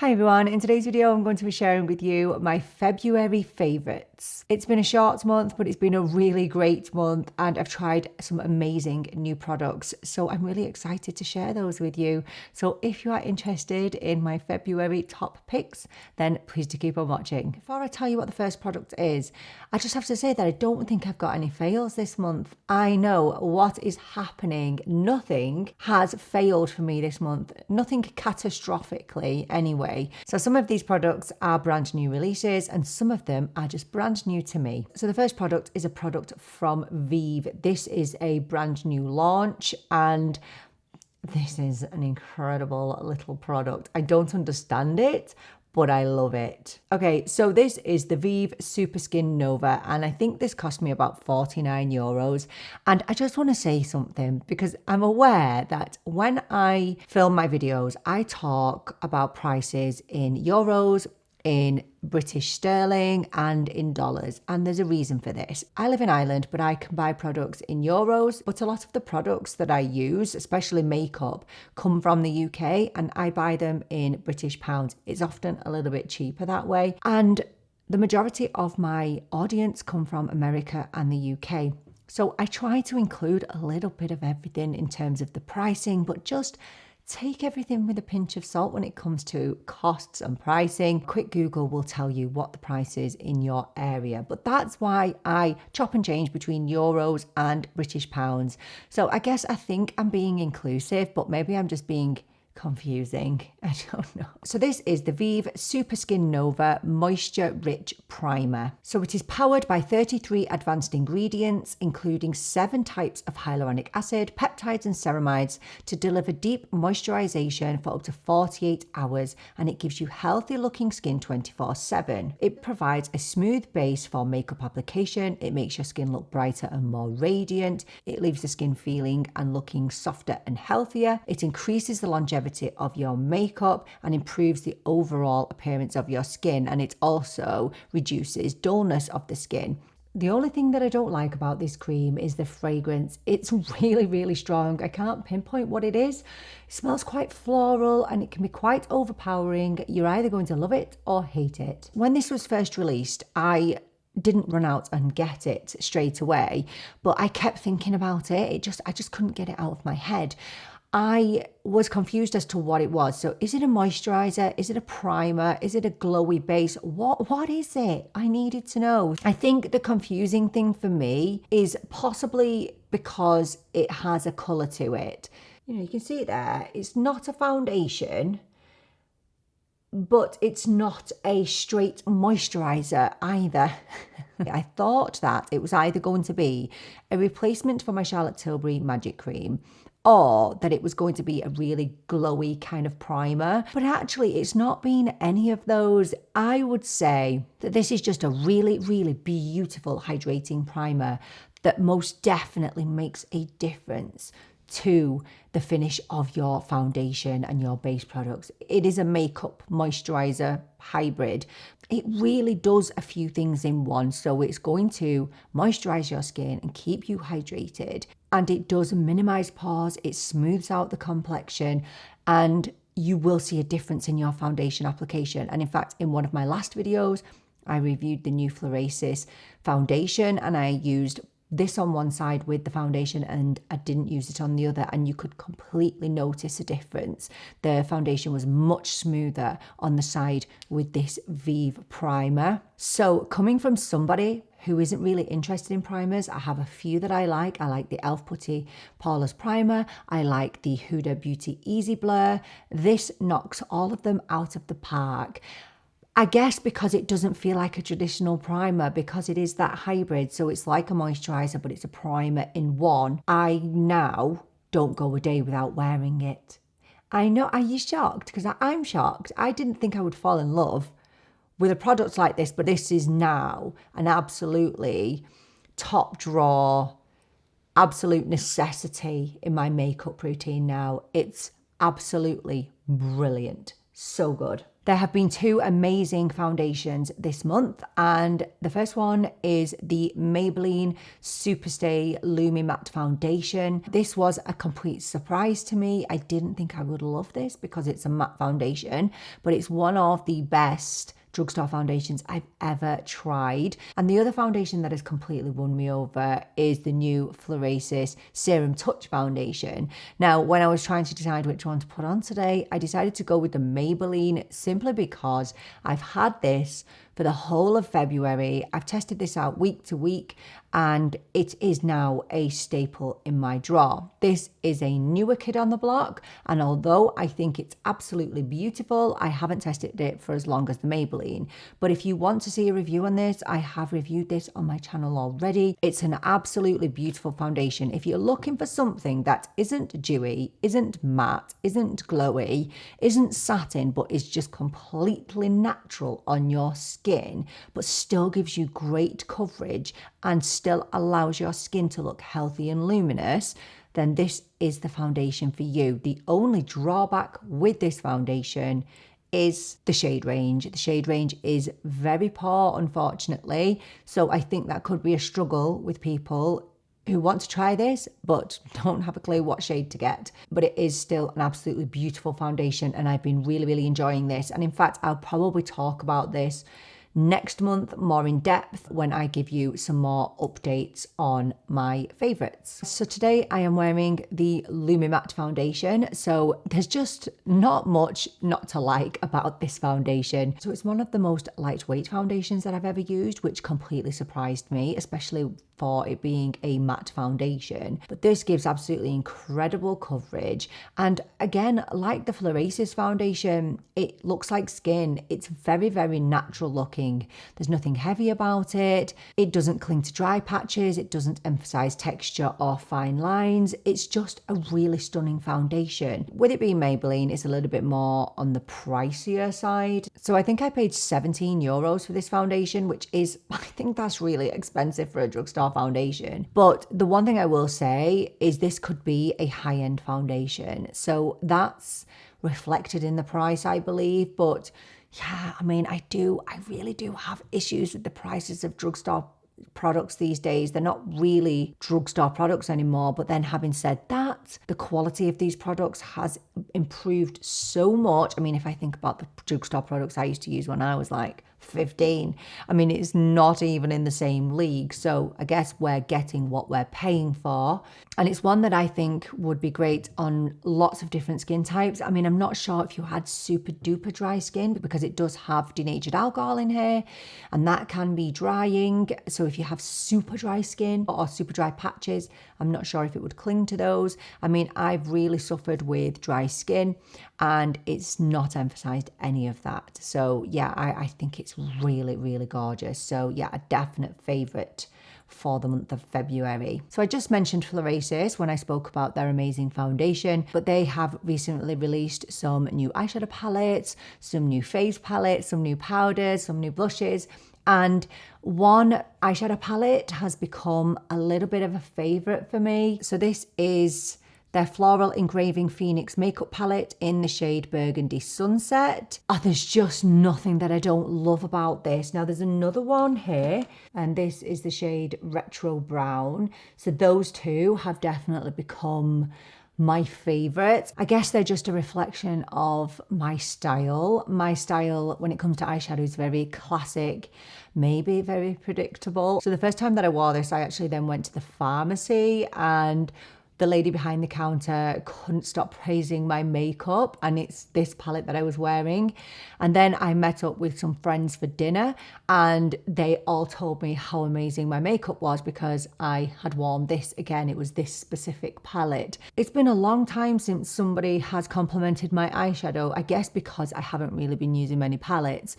Hi everyone, in today's video I'm going to be sharing with you my February favourites. It's been a short month, but it's been a really great month and I've tried some amazing new products. So I'm really excited to share those with you. So if you are interested in my February top picks, then please do keep on watching. Before I tell you what the first product is, I just have to say that I don't think I've got any fails this month. I know what is happening. Nothing has failed for me this month. Nothing catastrophically anyway. So some of these products are brand new releases and some of them are just brand new to me. So the first product is a product from Vieve. This is a brand new launch and this is an incredible little product. I don't understand it, but I love it. Okay, so this is the Vieve Super Skin Nova, and I think this cost me about €49. And I just want to say something because I'm aware that when I film my videos, I talk about prices in euros, in British sterling and in dollars, and there's a reason for this. I live in Ireland, but I can buy products in euros, but a lot of the products that I use, especially makeup, come from the UK and I buy them in British pounds. It's often a little bit cheaper that way, and the majority of my audience come from America and the UK. So I try to include a little bit of everything in terms of the pricing, but just take everything with a pinch of salt when it comes to costs and pricing. Quick Google will tell you what the price is in your area, but that's why I chop and change between euros and British pounds. So I guess I think I'm being inclusive, but maybe I'm just being confusing. I don't know. So this is the Vieve Super Skin Nova Moisture Rich Primer. So it is powered by 33 advanced ingredients, including 7 types of hyaluronic acid, peptides and ceramides to deliver deep moisturization for up to 48 hours, and it gives you healthy looking skin 24/7. It provides a smooth base for makeup application. It makes your skin look brighter and more radiant. It leaves the skin feeling and looking softer and healthier. It increases the longevity of your makeup and improves the overall appearance of your skin, and it also reduces dullness of the skin. The only thing that I don't like about this cream is the fragrance. It's really strong. I can't pinpoint what it is. It smells quite floral and it can be quite overpowering. You're either going to love it or hate it. When this was first released, I didn't run out and get it straight away, but I kept thinking about it. I just couldn't get it out of my head. I was confused as to what it was. So is it a moisturizer? Is it a primer? Is it a glowy base? What is it? I needed to know. I think the confusing thing for me is possibly because it has a colour to it. You know, you can see it there. It's not a foundation, but it's not a straight moisturizer either. I thought that it was either going to be a replacement for my Charlotte Tilbury Magic Cream, or that it was going to be a really glowy kind of primer. But actually, it's not been any of those. I would say that this is just a really beautiful hydrating primer that most definitely makes a difference to the finish of your foundation and your base products. It is a makeup moisturizer hybrid. It really does a few things in one. So it's going to moisturize your skin and keep you hydrated. And it does minimize pores. It smooths out the complexion, and you will see a difference in your foundation application. And in fact, in one of my last videos, I reviewed the new Florasis foundation and I used this on one side with the foundation and I didn't use it on the other, and you could completely notice a difference. The foundation was much smoother on the side with this Vieve primer. So coming from somebody who isn't really interested in primers, I have a few that I like. I like the e.l.f. Putty Poreless Primer. I like the Huda Beauty Easy Blur. This knocks all of them out of the park. I guess because it doesn't feel like a traditional primer, because it is that hybrid. So it's like a moisturizer, but it's a primer in one. I now don't go a day without wearing it. I know, are you shocked? Because I'm shocked. I didn't think I would fall in love with a product like this, but this is now an absolutely top drawer, absolute necessity in my makeup routine now. It's absolutely brilliant. so good. There have been two amazing foundations this month, and the first one is the Maybelline Superstay Lumi Matte Foundation. This was a complete surprise to me. I didn't think I would love this because it's a matte foundation, but it's one of the best drugstore foundations I've ever tried. And the other foundation that has completely won me over is the new Florasis Serum Touch Foundation. Now, when I was trying to decide which one to put on today, I decided to go with the Maybelline simply because I've had this for the whole of February. I've tested this out week to week, and it is now a staple in my drawer. This is a newer kid on the block, and although I think it's absolutely beautiful, I haven't tested it for as long as the Maybelline. But if you want to see a review on this, I have reviewed this on my channel already. It's an absolutely beautiful foundation. If you're looking for something that isn't dewy, isn't matte, isn't glowy, isn't satin, but is just completely natural on your skin, but still gives you great coverage and still allows your skin to look healthy and luminous, then this is the foundation for you. The only drawback with this foundation is the shade range. The shade range is very poor, unfortunately. So I think that could be a struggle with people who want to try this but don't have a clue what shade to get. But it is still an absolutely beautiful foundation, and I've been really enjoying this. And in fact, I'll probably talk about this next month more in depth when I give you some more updates on my favorites. So today I am wearing the Lumi Matte Foundation. So there's just not much not to like about this foundation. So it's one of the most lightweight foundations that I've ever used, which completely surprised me, especially for it being a matte foundation. But this gives absolutely incredible coverage. And again, like the Florasis foundation, it looks like skin. It's very natural looking. There's nothing heavy about it. It doesn't cling to dry patches. It doesn't emphasize texture or fine lines. It's just a really stunning foundation. With it being Maybelline, it's a little bit more on the pricier side. So I think I paid €17 for this foundation, which is, I think that's really expensive for a drugstore foundation. But the one thing I will say is this could be a high-end foundation. So that's reflected in the price, I believe. But yeah, I mean, I really do have issues with the prices of drugstore products these days. They're not really drugstore products anymore. But then having said that, the quality of these products has improved so much. I mean, if I think about the drugstore products I used to use when I was like 15, I mean, it's not even in the same league. So I guess we're getting what we're paying for. And it's one that I think would be great on lots of different skin types. I mean, I'm not sure if you had super duper dry skin, because it does have denatured alcohol in here, and that can be drying. So if you have super dry skin or super dry patches, I'm not sure if it would cling to those. I mean, I've really suffered with dry skin, and it's not emphasized any of that. So yeah, I think it's really gorgeous. So yeah, a definite favorite for the month of February. So I just mentioned Florasis when I spoke about their amazing foundation, but they have recently released some new eyeshadow palettes, some new face palettes, some new powders, some new blushes. And one eyeshadow palette has become a little bit of a favorite for me. So this is their Floral Engraving Phoenix Makeup Palette in the shade Burgundy Sunset. Oh, there's just nothing that I don't love about this. Now there's another one here, and this is the shade Retro Brown. So those two have definitely become my favorites. I guess they're just a reflection of my style. My style when it comes to eyeshadow is very classic, maybe very predictable. So the first time that I wore this, I actually then went to the pharmacy, and the lady behind the counter couldn't stop praising my makeup, and it's this palette that I was wearing. And then I met up with some friends for dinner, and they all told me how amazing my makeup was because I had worn this again. It was this specific palette. It's been a long time since somebody has complimented my eyeshadow, I guess because I haven't really been using many palettes.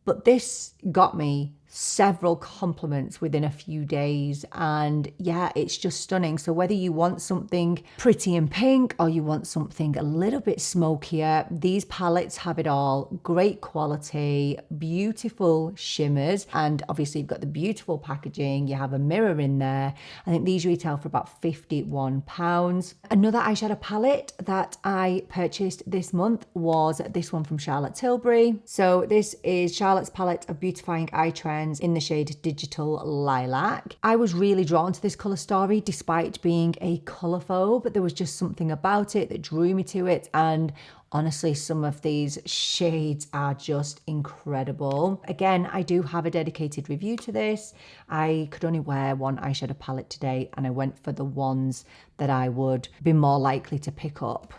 But this got me several compliments within a few days, and yeah, it's just stunning. So whether you want something pretty and pink or you want something a little bit smokier, these palettes have it all. Great quality, beautiful shimmers, and obviously you've got the beautiful packaging. You have a mirror in there. I think these retail for about £51. Another eyeshadow palette that I purchased this month was this one from Charlotte Tilbury. So this is Charlotte's palette of Beautifying Eye Trends in the shade Digital Lilac. I was really drawn to this colour story despite being a colour phobe. There was just something about it that drew me to it, and honestly, some of these shades are just incredible. Again, I do have a dedicated review to this. I could only wear one eyeshadow palette today, and I went for the ones that I would be more likely to pick up.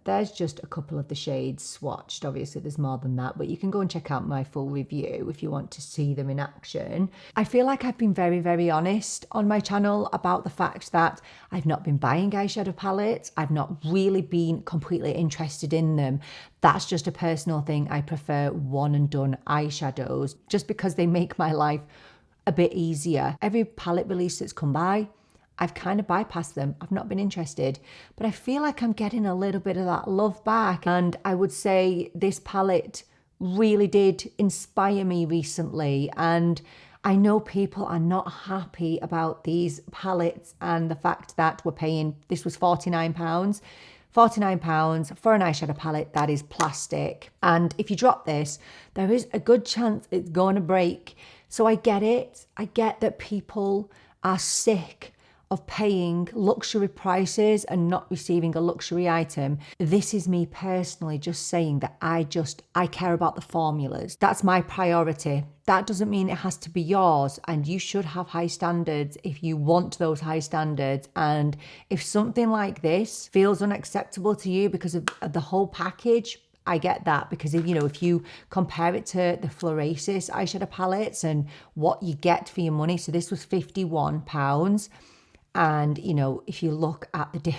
There's just a couple of the shades swatched. Obviously, there's more than that, but you can go and check out my full review if you want to see them in action. I feel like I've been very, very honest on my channel about the fact that I've not been buying eyeshadow palettes. I've not really been completely interested in them. That's just a personal thing. I prefer one and done eyeshadows just because they make my life a bit easier. Every palette release that's come by, I've kind of bypassed them. I've not been interested, but I feel like I'm getting a little bit of that love back. And I would say this palette really did inspire me recently. And I know people are not happy about these palettes and the fact that we're paying, this was £49. £49 for an eyeshadow palette that is plastic. And if you drop this, there is a good chance it's going to break. So I get it. I get that people are sick of paying luxury prices and not receiving a luxury item. This is me personally just saying that I care about the formulas. That's my priority. That doesn't mean it has to be yours, and you should have high standards if you want those high standards. And if something like this feels unacceptable to you because of the whole package, I get that, because if you compare it to the Florasis eyeshadow palettes and what you get for your money, so this was £51. And, if you look at the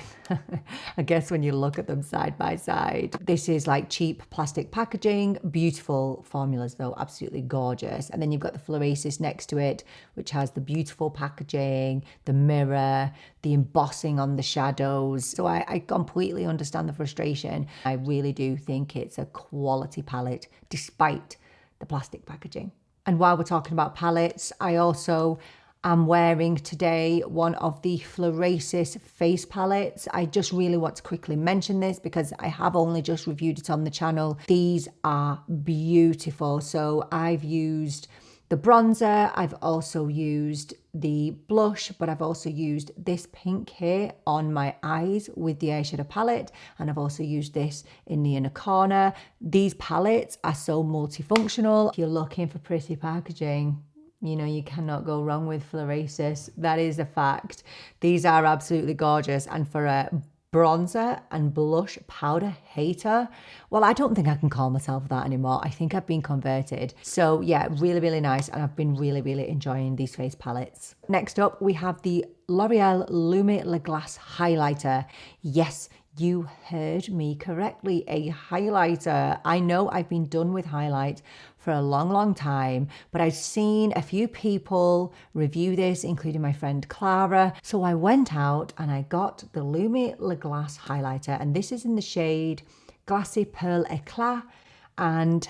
I guess when you look at them side by side, this is like cheap plastic packaging, beautiful formulas though, absolutely gorgeous. And then you've got the Florasis next to it, which has the beautiful packaging, the mirror, the embossing on the shadows. So I completely understand the frustration. I really do think it's a quality palette despite the plastic packaging. And while we're talking about palettes, I'm wearing today one of the Florasis face palettes. I just really want to quickly mention this because I have only just reviewed it on the channel. These are beautiful. So I've used the bronzer, I've also used the blush, but I've also used this pink here on my eyes with the eyeshadow palette, and I've also used this in the inner corner. These palettes are so multifunctional. If you're looking for pretty packaging, you cannot go wrong with Florasis. That is a fact. These are absolutely gorgeous. And for a bronzer and blush powder hater, well, I don't think I can call myself that anymore. I think I've been converted. So yeah, really, really nice. And I've been really, really enjoying these face palettes. Next up, we have the L'Oreal Lumi Le Glace Highlighter. Yes, you heard me correctly, a highlighter. I know I've been done with highlight for a long, long time, but I've seen a few people review this, including my friend Clara. So I went out and I got the Lumi Le Glace highlighter, and this is in the shade Glassy Pearl Eclat, and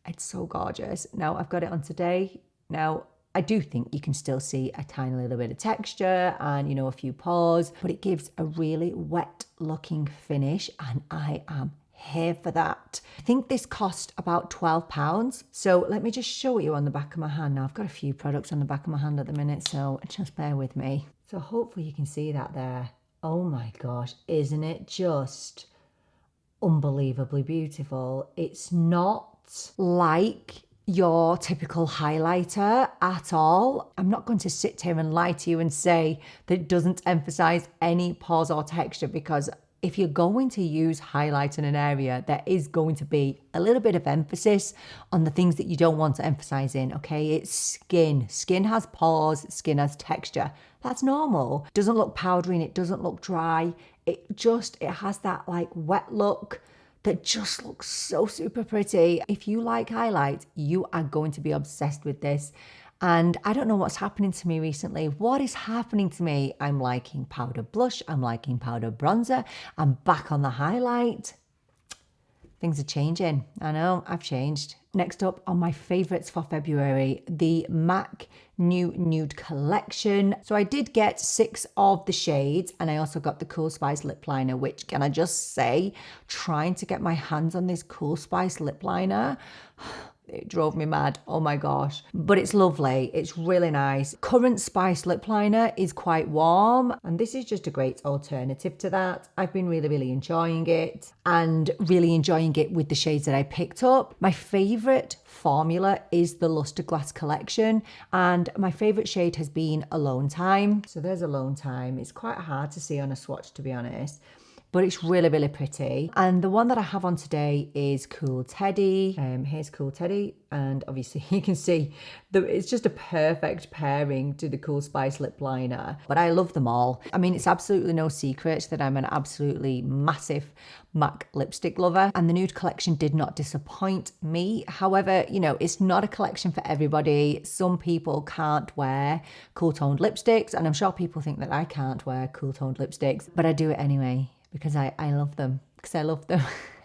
it's so gorgeous. Now I've got it on today. Now I do think you can still see a tiny little bit of texture and, a few pores, but it gives a really wet looking finish, and I am here for that. I think this cost about £12. So let me just show you on the back of my hand. Now I've got a few products on the back of my hand at the minute, so just bear with me. So hopefully you can see that there. Oh my gosh, isn't it just unbelievably beautiful? It's not like your typical highlighter at all. I'm not going to sit here and lie to you and say that it doesn't emphasize any pores or texture, because if you're going to use highlight in an area, there is going to be a little bit of emphasis on the things that you don't want to emphasize in, okay? It's skin. Skin has pores, skin has texture. That's normal. It doesn't look powdery and it doesn't look dry. It has that like wet look that just looks so super pretty. If you like highlight, you are going to be obsessed with this. And I don't know what's happening to me recently. What is happening to me? I'm liking powder blush. I'm liking powder bronzer. I'm back on the highlight. Things are changing. I know, I've changed. Next up on my favorites for February, the MAC New Nude Collection. So I did get 6 of the shades, and I also got the Cool Spice lip liner, which, can I just say, trying to get my hands on this Cool Spice lip liner, it drove me mad. Oh my gosh. But it's lovely. It's really nice. Current Spice lip liner is quite warm, and this is just a great alternative to that. I've been really enjoying it, and really enjoying it with the shades that I picked up. My favorite formula is the Luster Glass collection, and my favorite shade has been Alone Time. So there's Alone Time. It's quite hard to see on a swatch, to be honest, but it's really pretty. And the one that I have on today is Cool Teddy. Here's Cool Teddy, and obviously you can see it's just a perfect pairing to the Cool Spice lip liner. But I love them all. I mean, it's absolutely no secret that I'm an absolutely massive MAC lipstick lover, and the nude collection did not disappoint me. However, you know, it's not a collection for everybody. Some people can't wear cool toned lipsticks, and I'm sure people think that I can't wear cool toned lipsticks, but I do it anyway. Because I love them. Because I love them.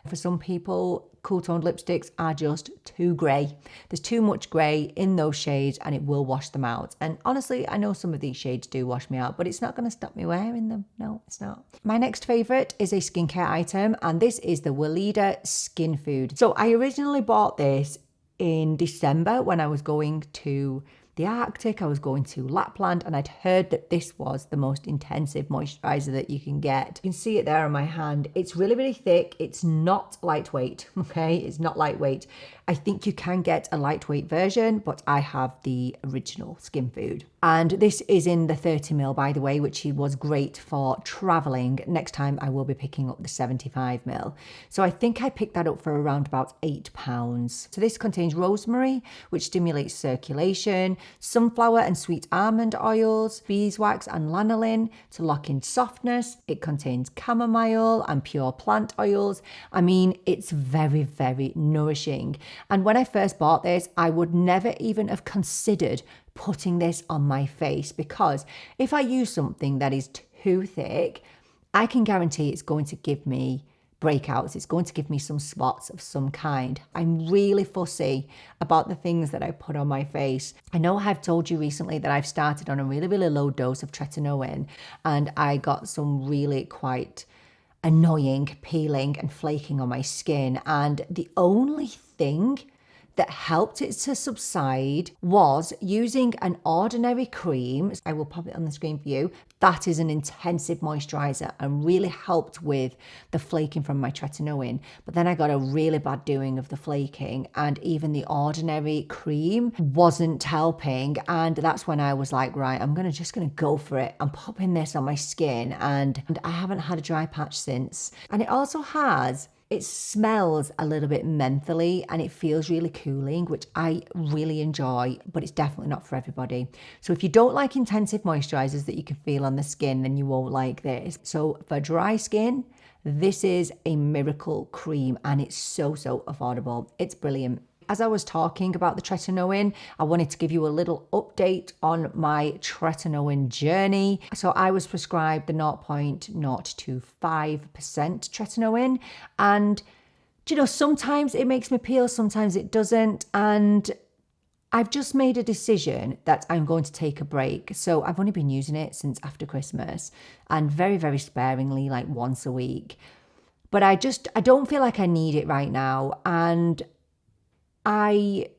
For some people, cool toned lipsticks are just too grey. There's too much grey in those shades, and it will wash them out. And honestly, I know some of these shades do wash me out, but it's not going to stop me wearing them. No, it's not. My next favourite is a skincare item, and this is the Weleda Skin Food. So I originally bought this in December when I was going to the Arctic. I was going to Lapland, and I'd heard that this was the most intensive moisturizer that you can get. You can see it there on my hand. It's really thick. It's not lightweight, okay? It's not lightweight. I think you can get a lightweight version, but I have the original Skin Food. And this is in the 30ml, by the way, which was great for traveling. Next time I will be picking up the 75ml. So I think I picked that up for around about £8. So this contains rosemary, which stimulates circulation, sunflower and sweet almond oils, beeswax and lanolin to lock in softness. It contains chamomile and pure plant oils. I mean, it's very nourishing. And when I first bought this, I would never even have considered putting this on my face, because if I use something that is too thick, I can guarantee it's going to give me breakouts. It's going to give me some spots of some kind. I'm really fussy about the things that I put on my face. I know I've told you recently that I've started on a really low dose of Tretinoin, and I got some really quite annoying peeling and flaking on my skin, and the only thing that helped it to subside was using an ordinary cream. I will pop it on the screen for you. That is an intensive moisturizer and really helped with the flaking from my Tretinoin. But then I got a really bad doing of the flaking, and even the ordinary cream wasn't helping. And that's when I was like, right, I'm just gonna go for it. I'm popping this on my skin, and I haven't had a dry patch since. And it smells a little bit mentholy, and it feels really cooling, which I really enjoy, but it's definitely not for everybody. So if you don't like intensive moisturizers that you can feel on the skin, then you won't like this. So for dry skin, this is a miracle cream, and it's so affordable. It's brilliant. As I was talking about the Tretinoin, I wanted to give you a little update on my Tretinoin journey. So I was prescribed the 0.025% Tretinoin, and you know, sometimes it makes me peel, sometimes it doesn't, and I've just made a decision that I'm going to take a break. So I've only been using it since after Christmas, and very sparingly, like once a week. But I don't feel like I need it right now, and I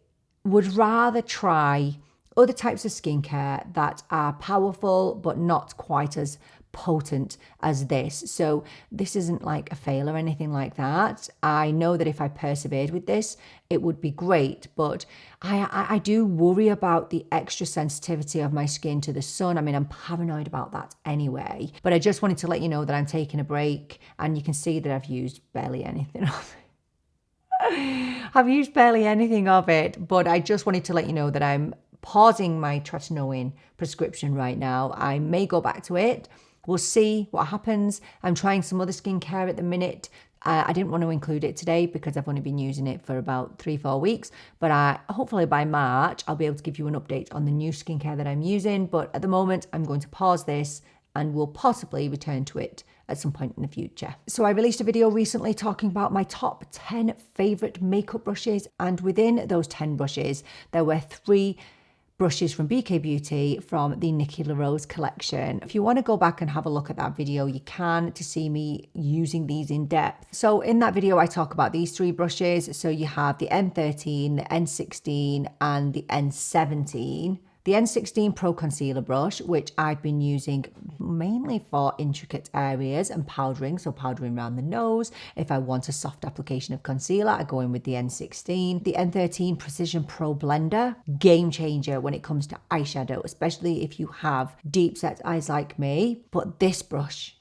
would rather try other types of skincare that are powerful but not quite as potent as this. So this isn't like a fail or anything like that. I know that if I persevered with this, it would be great, but I do worry about the extra sensitivity of my skin to the sun. I mean, I'm paranoid about that anyway, but I just wanted to let you know that I'm taking a break, and you can see that I've used barely anything of it. I've used barely anything of it, but I just wanted to let you know that I'm pausing my Tretinoin prescription right now. I may go back to it. We'll see what happens. I'm trying some other skincare at the minute I didn't want to include it today because I've only been using it for about 3-4 weeks, but hopefully by March I'll be able to give you an update on the new skincare that I'm using. But at the moment I'm going to pause this and we'll possibly return to it at some point in the future. So I released a video recently talking about my top 10 favorite makeup brushes, and within those 10 brushes there were 3 brushes from BK Beauty from the Nikki collection. If you want to go back and have a look at that video, you can, to see me using these in depth. So in that video, I talk about these 3 brushes. So you have the N13, the N16, and the N17. The N16 Pro Concealer brush, which I've been using mainly for intricate areas and powdering, so powdering around the nose. If I want a soft application of concealer, I go in with the N16. The N13 Precision Pro Blender, game changer when it comes to eyeshadow, especially if you have deep set eyes like me. But this brush,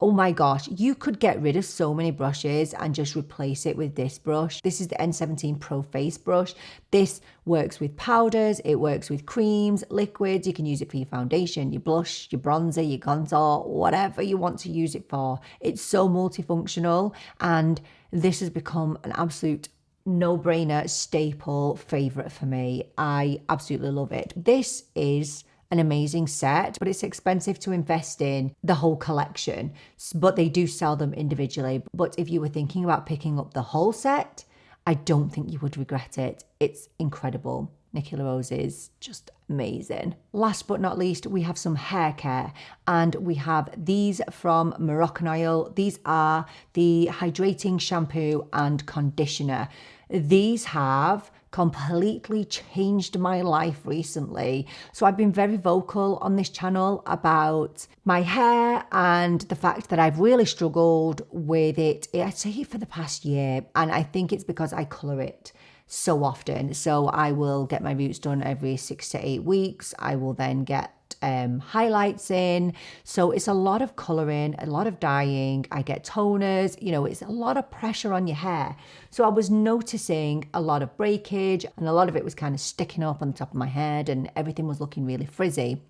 oh my gosh, you could get rid of so many brushes and just replace it with this brush. This is the N17 Pro Face Brush. This works with powders, it works with creams, liquids. You can use it for your foundation, your blush, your bronzer, your contour, whatever you want to use it for. It's so multifunctional, and this has become an absolute no-brainer staple favorite for me. I absolutely love it. This is an amazing set, but it's expensive to invest in the whole collection, but they do sell them individually. But if you were thinking about picking up the whole set, I don't think you would regret it. It's incredible. Nikki is just amazing. Last but not least, we have some hair care, and we have these from Moroccanoil. These are the Hydrating Shampoo and Conditioner. These have completely changed my life recently. So I've been very vocal on this channel about my hair and the fact that I've really struggled with it, I'd say for the past year. And I think it's because I colour it so often. So I will get my roots done every 6 to 8 weeks. I will then get highlights in. So it's a lot of colouring, a lot of dyeing. I get toners, it's a lot of pressure on your hair. So I was noticing a lot of breakage, and a lot of it was kind of sticking up on the top of my head, and everything was looking really frizzy.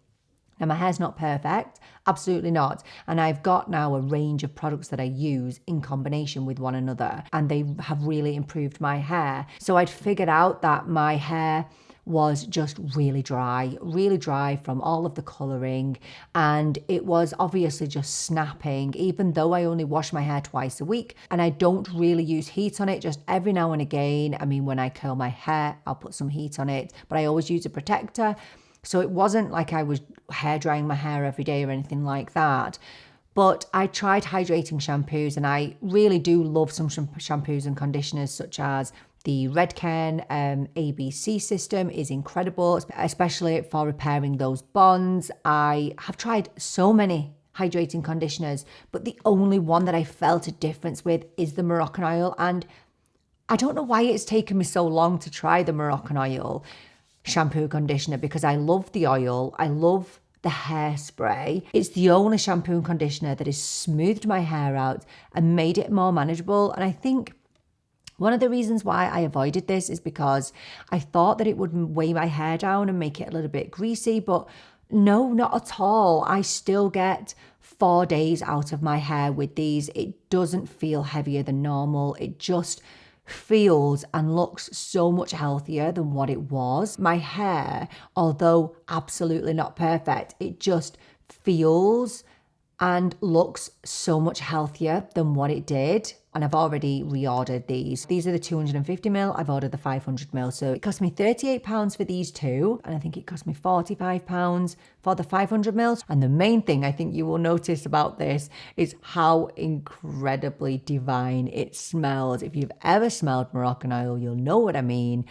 Now, my hair's not perfect, absolutely not. And I've got now a range of products that I use in combination with one another, and they have really improved my hair. So I'd figured out that my hair was just really dry from all of the colouring, and it was obviously just snapping, even though I only wash my hair twice a week and I don't really use heat on it, just every now and again. I mean, when I curl my hair, I'll put some heat on it, but I always use a protector. So it wasn't like I was hair drying my hair every day or anything like that. But I tried hydrating shampoos, and I really do love some shampoos and conditioners, such as the Redken ABC system is incredible, especially for repairing those bonds. I have tried so many hydrating conditioners, but the only one that I felt a difference with is the Moroccanoil. And I don't know why it's taken me so long to try the Moroccanoil shampoo conditioner, because I love the oil, I love the hairspray. It's the only shampoo and conditioner that has smoothed my hair out and made it more manageable. And I think one of the reasons why I avoided this is because I thought that it would weigh my hair down and make it a little bit greasy, but no, not at all. I still get 4 days out of my hair with these. It doesn't feel heavier than normal. It just feels and looks so much healthier than what it was. My hair, although absolutely not perfect, it just feels and looks so much healthier than what it did. And I've already reordered these. These are the 250ml. I've ordered the 500ml. So it cost me £38 for these two. And I think it cost me £45 for the 500ml. And the main thing I think you will notice about this is how incredibly divine it smells. If you've ever smelled Moroccanoil, you'll know what I mean.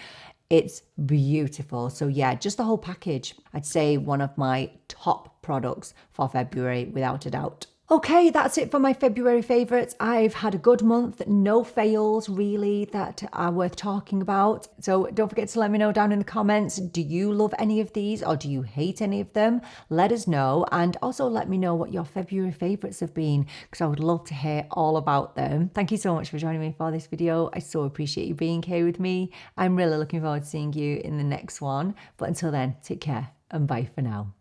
It's beautiful. So yeah, just the whole package, I'd say one of my top products for February, without a doubt. Okay, that's it for my February favourites. I've had a good month, no fails really that are worth talking about. So don't forget to let me know down in the comments, do you love any of these or do you hate any of them? Let us know, and also let me know what your February favourites have been, because I would love to hear all about them. Thank you so much for joining me for this video. I so appreciate you being here with me. I'm really looking forward to seeing you in the next one. But until then, take care and bye for now.